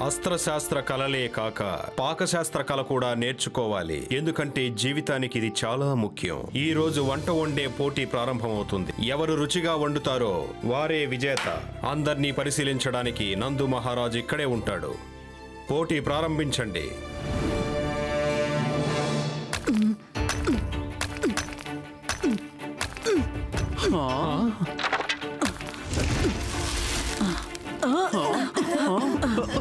అస్త్రశాస్త్ర కళలే కాక పాకశాస్త్ర కళ కూడా నేర్చుకోవాలి. ఎందుకంటే జీవితానికి ఇది చాలా ముఖ్యం. ఈ రోజు వంట వండే పోటీ ప్రారంభమవుతుంది. ఎవరు రుచిగా వండుతారో వారే విజేత. అందర్నీ పరిశీలించడానికి నందు మహారాజు ఇక్కడే ఉంటాడు. పోటీ ప్రారంభించండి.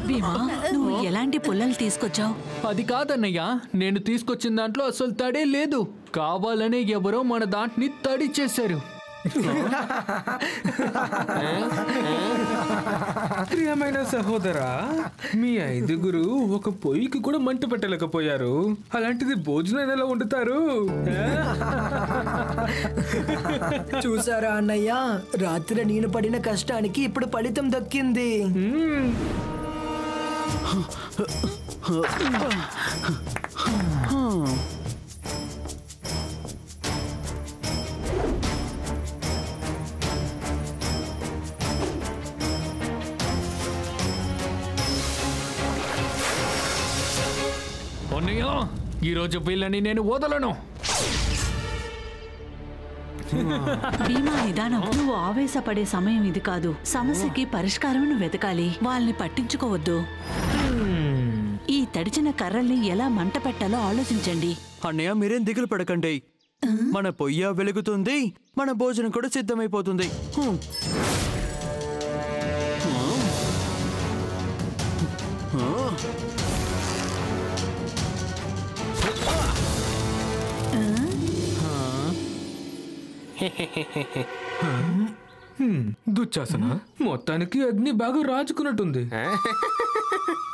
భీమా, నువ్వు ఎలాంటి పుల్లలు తీసుకొచ్చావు? అది కాదన్నయ్యా, నేను తీసుకొచ్చిన దాంట్లో అసలు తడే లేదు. కావాలనే ఎవరో మన దాంట్ని తడి చేశారు. ప్రియమైన సహోదరా, మీ 5గురు ఒక పొయ్యికి కూడా మంట పెట్టలేకపోయారు. అలాంటిది భోజనం ఎలా వండుతారు? చూసారా అన్నయ్య, రాత్రి నేను పడిన కష్టానికి ఇప్పుడు ఫలితం దక్కింది. అన్నయ్య, ఈరోజు వీళ్ళని నేను వదలను. భీమా, నిదానం. నువ్వు ఆవేశపడే సమయం ఇది కాదు. సమస్యకి పరిష్కారం వెతకాలి. వాళ్ళని పట్టించుకోవద్దు. ఈ తడిచిన కర్రల్ని ఎలా మంట పెట్టాలో ఆలోచించండి. అన్నయ్య, మీరేం దిగులు పడకండి. మన పొయ్య వెలుగుతుంది, మన భోజనం కూడా సిద్ధమైపోతుంది. దుశ్శాసన, మొత్తానికి అగ్ని బాగా రాజుకున్నట్టుంది.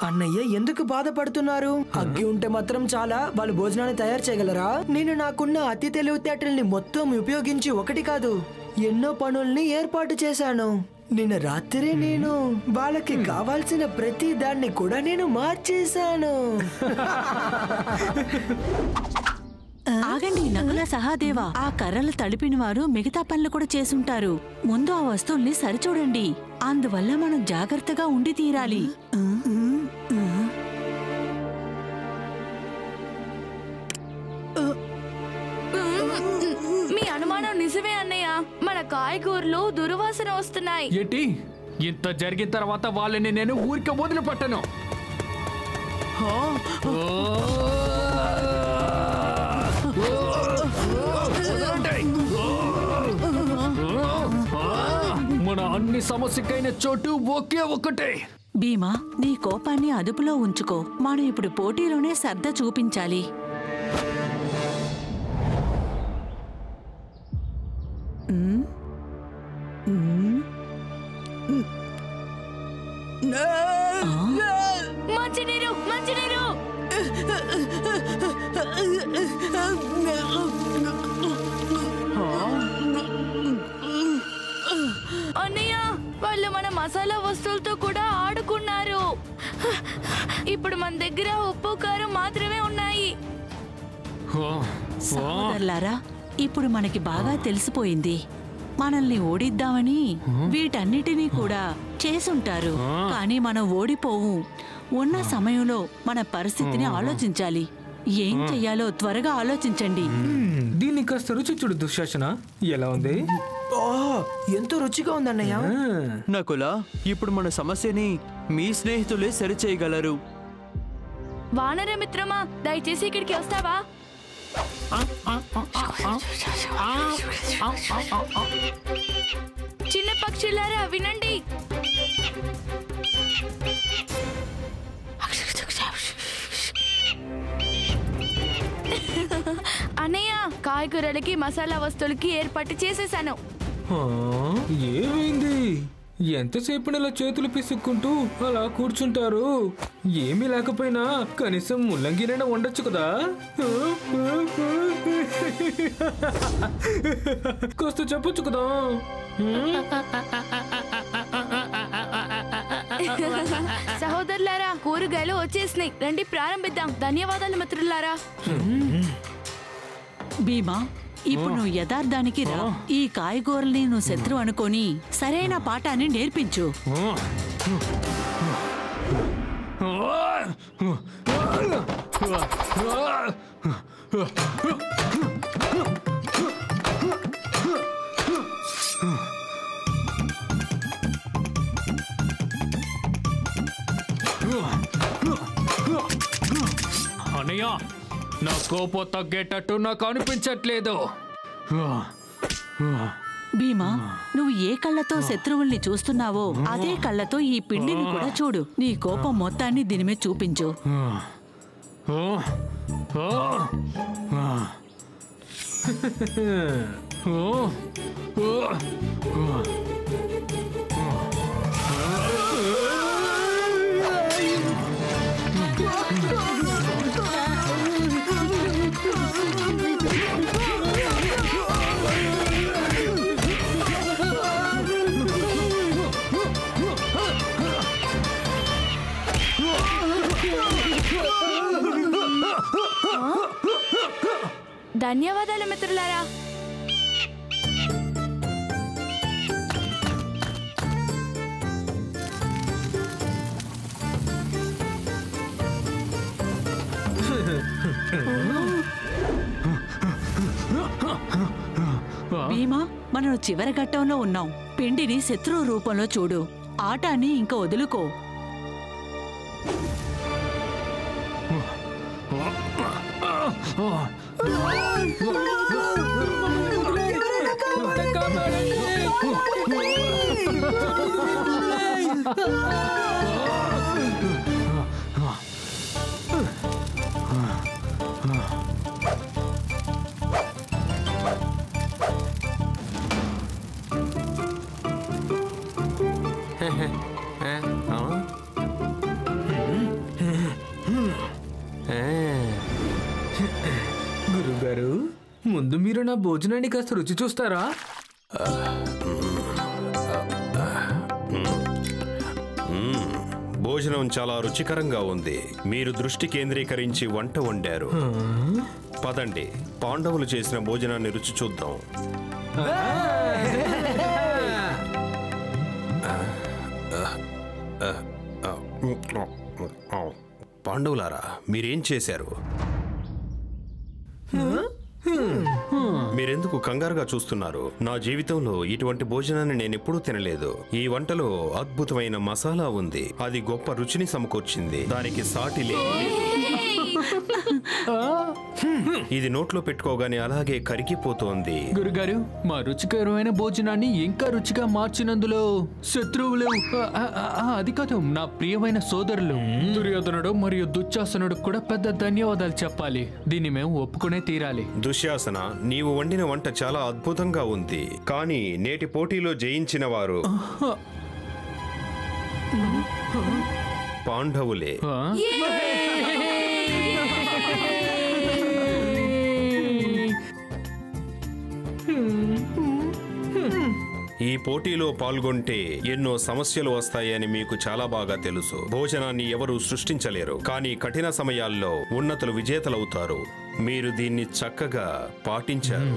అన్నయ్య, ఎందుకు బాధపడుతున్నారు? అగ్గి ఉంటే మాత్రం చాలా వాళ్ళు భోజనాన్ని తయారు చేయగలరా? నేను నాకున్న అతి తెలివితేటల్ని మొత్తం ఉపయోగించి ఒకటి కాదు ఎన్నో పనుల్ని ఏర్పాటు చేశాను. నిన్న రాత్రి నేను వాళ్ళకి కావాల్సిన ప్రతి దాన్ని కూడా నేను మార్చేశాను. ఆగండి నకుల సహాదేవ, ఆ కర్రలు తడిపిన వారు మిగతా పనులు కూడా చేసుంటారు. ముందు ఆ వస్తువుల్ని సరిచూడండి. అందువల్ల మనం జాగ్రత్తగా ఉండి తీరాలి. మీ అనుమానం నిజమే అన్నయ్య. మన కాయగూరలు దుర్వాసన వస్తున్నాయి. ఏంటి? ఇంత జరిగిన తర్వాత వాళ్ళని నేను ఊరికే వదిలిపెట్టను. మన అన్ని సమస్యకైన చోటు ఒకే ఒకటే. భీమా, నీ కోపాన్ని అదుపులో ఉంచుకో. మనం ఇప్పుడు పోటీలోనే శ్రద్ధ చూపించాలి. మంచినీరు, మంచినీరు. అన్నయ్య, వాళ్ళు మన మసాలా వస్తువులతో కూడా ఆడుకున్నారు. ఇప్పుడు మన దగ్గర ఉప్పు కారం మాత్రమే ఉన్నాయి. సహోదరులారా, ఇప్పుడు మనకి బాగా తెలిసిపోయింది. మనల్ని ఓడిద్దామని వీటన్నిటినీ కూడా చేసుంటారు. కానీ మనం ఓడిపోవు. ఉన్న సమయంలో మన పరిస్థితిని ఆలోచించాలి. ఏం చెయ్యాలో త్వరగా ఆలోచించండి. దీన్ని కాస్త రుచి చూడు దుశ్శాసన, ఎలా ఉంది? ఎంతో రుచిగా ఉందన్నయ్య. నకుల, ఇప్పుడు మన సమస్యని మీ స్నేహితులే సరిచేయగలరు. వానర మిత్రమా, దయచేసి ఇక్కడికి వస్తావా? చిన్న పక్షులారా వినండి. అన్నయ్య, కాయగూరలకి మసాలా వస్తువులకి ఏర్పాటు చేసేసాను. ఏమైంది? ఎంతసేపు ఇలా చేతులు పిసుక్కుంటూ అలా కూర్చుంటారు? ఏమీ లేకపోయినా కనీసం ముల్లంగినైనా వండొచ్చు కదా. కాస్త చెప్పొచ్చు కదా. సహోదరులారా, కూరగాయలు వచ్చేసినాయి. రండి ప్రారంభిద్దాం. ధన్యవాదాలు మిత్రులారా. భీమా, ఇప్పుడు నువ్వు యథార్థానికి రా. ఈ కాయగూరల్ని నువ్వు శత్రువు అనుకొని సరైన పాఠాన్ని నేర్పించు. అన్నయ్య, నా కోపం తగ్గేటట్టు నాకు అనిపించట్లేదు. భీమా, నువ్వు ఏ కళ్ళతో శత్రువుల్ని చూస్తున్నావో అదే కళ్ళతో ఈ పిండిని కూడా చూడు. నీ కోపం మొత్తాన్ని దీని మీద చూపించు. ధన్యవాదాలు మిత్రులారా. భీమా, మనం చివరి ఘట్టంలో ఉన్నాం. పిండిని శత్రువు రూపంలో చూడు. ఆటాన్ని ఇంకా వదులుకో. గురుగారు, ముందు మీరు నా భోజనాన్ని కాస్త రుచి చూస్తారా? భోజనం చాలా రుచికరంగా ఉంది. మీరు దృష్టి కేంద్రీకరించి వంట వండారు. పదండి, పాండవులు చేసిన భోజనాన్ని రుచి చూద్దాం. పాండవులారా, మీరేం చేశారు? మీరెందుకు కంగారుగా చూస్తున్నారు? నా జీవితంలో ఇటువంటి భోజనాన్ని నేనెప్పుడూ తినలేదు. ఈ వంటలో అద్భుతమైన మసాలా ఉంది. అది గొప్ప రుచిని సమకూర్చింది. దానికి సాటి లేదు. ఇది నోట్లో పెట్టుకోగానే అలాగే కరిగిపోతోంది. గురుగారు, మా రుచికరమైన భోజనాన్ని ఇంకా రుచిగా మార్చినందులో శత్రువులు, అది కాదు, నా ప్రియమైన సోదరులు దుర్యోధనుడు మరియు దుశ్శాసనుడు కూడా పెద్ద ధన్యవాదాలు చెప్పాలి. దీన్ని మేము ఒప్పుకునే తీరాలి. దుశ్శాసన, నీవు వండిన వంట చాలా అద్భుతంగా ఉంది. కానీ నేటి పోటీలో జయించిన వారు పాండవులే. ఈ పోటీలో పాల్గొంటే ఎన్నో సమస్యలు వస్తాయని మీకు చాలా బాగా తెలుసు. భోజనాన్ని ఎవరూ సృష్టించలేరు, కానీ కఠిన సమయాల్లో ఉన్నతులు విజేతలవుతారు. మీరు దీన్ని చక్కగా పాటించారు.